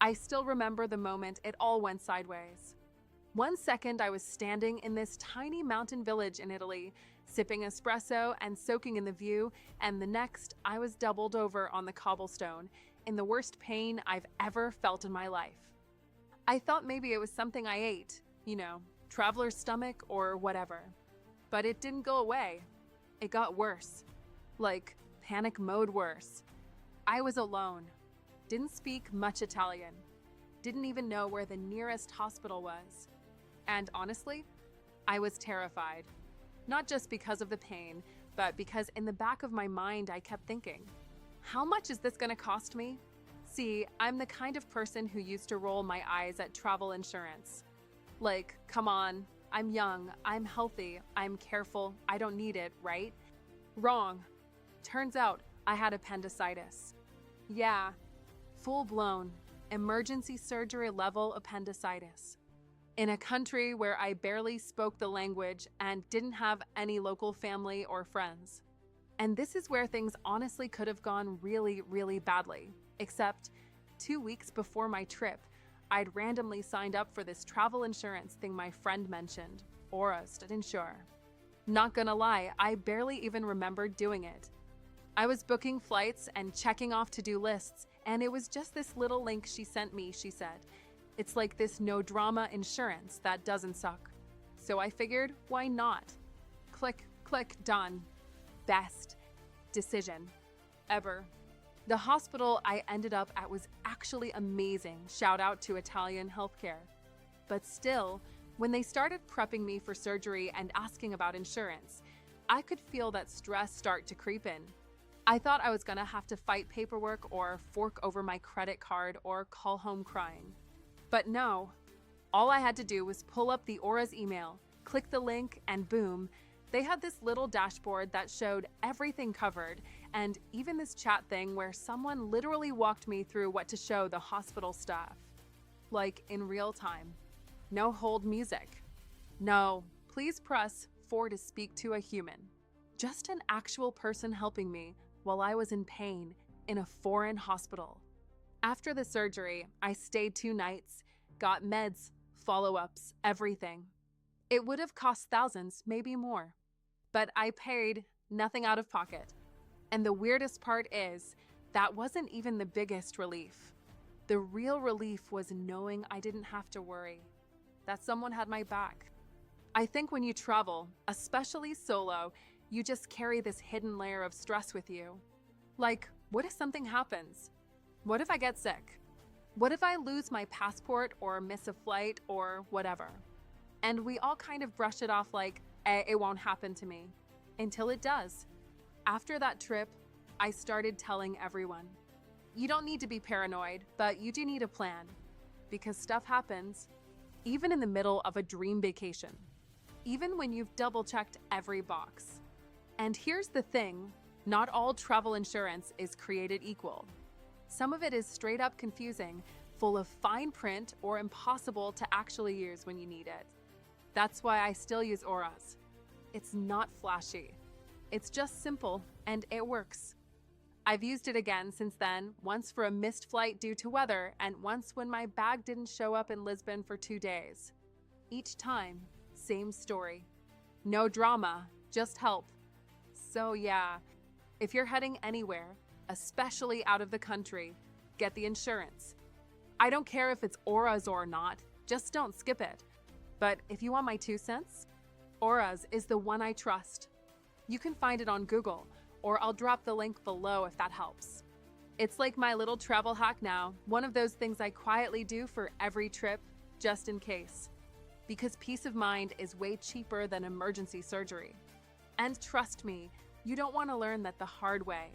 I still remember the moment it all went sideways. One second, I was standing in this tiny mountain village in Italy, sipping espresso and soaking in the view, and the next, I was doubled over on the cobblestone, in the worst pain I've ever felt in my life. I thought maybe it was something I ate, traveler's stomach or whatever. But it didn't go away. It got worse. Like, panic mode worse. I was alone. Didn't speak much Italian. Didn't even know where the nearest hospital was. And honestly, I was terrified. Not just because of the pain, but because in the back of my mind I kept thinking, how much is this gonna cost me? See, I'm the kind of person who used to roll my eyes at travel insurance. Like, come on, I'm young, I'm healthy, I'm careful, I don't need it, right? Wrong. Turns out I had appendicitis. Yeah, full-blown, emergency surgery level appendicitis. In a country where I barely spoke the language and didn't have any local family or friends. And this is where things honestly could have gone really, really badly. Except 2 weeks before my trip, I'd randomly signed up for this travel insurance thing my friend mentioned, Aura's Insure. Not gonna lie, I barely even remembered doing it. I was booking flights and checking off to-do lists, and it was just this little link she sent me, she said. It's like this no-drama insurance that doesn't suck. So I figured, why not? Click, click, done. Best decision ever. The hospital I ended up at was actually amazing, shout out to Italian healthcare. But still, when they started prepping me for surgery and asking about insurance, I could feel that stress start to creep in. I thought I was gonna have to fight paperwork or fork over my credit card or call home crying. But no, all I had to do was pull up the Aura's email, click the link, and boom, they had this little dashboard that showed everything covered, and even this chat thing where someone literally walked me through what to show the hospital staff. Like in real time. No hold music. No, please press 4 to speak to a human. Just an actual person helping me while I was in pain in a foreign hospital. After the surgery, I stayed 2 nights, got meds, follow-ups, everything. It would have cost thousands, maybe more. But I paid nothing out of pocket. And the weirdest part is, that wasn't even the biggest relief. The real relief was knowing I didn't have to worry, that someone had my back. I think when you travel, especially solo, you just carry this hidden layer of stress with you. Like, what if something happens? What if I get sick? What if I lose my passport or miss a flight or whatever? And we all kind of brush it off like, it won't happen to me. Until it does. After that trip, I started telling everyone. You don't need to be paranoid, but you do need a plan. Because stuff happens, even in the middle of a dream vacation. Even when you've double-checked every box. And here's the thing, not all travel insurance is created equal. Some of it is straight up confusing, full of fine print or impossible to actually use when you need it. That's why I still use Aura's. It's not flashy. It's just simple, and it works. I've used it again since then, once for a missed flight due to weather, and once when my bag didn't show up in Lisbon for 2 days. Each time, same story. No drama, just help. So yeah, if you're heading anywhere, especially out of the country, get the insurance. I don't care if it's Aura's or not, just don't skip it. But if you want my 2 cents, Aura's is the one I trust. You can find it on Google, or I'll drop the link below if that helps. It's like my little travel hack now, one of those things I quietly do for every trip, just in case. Because peace of mind is way cheaper than emergency surgery. And trust me, you don't want to learn that the hard way.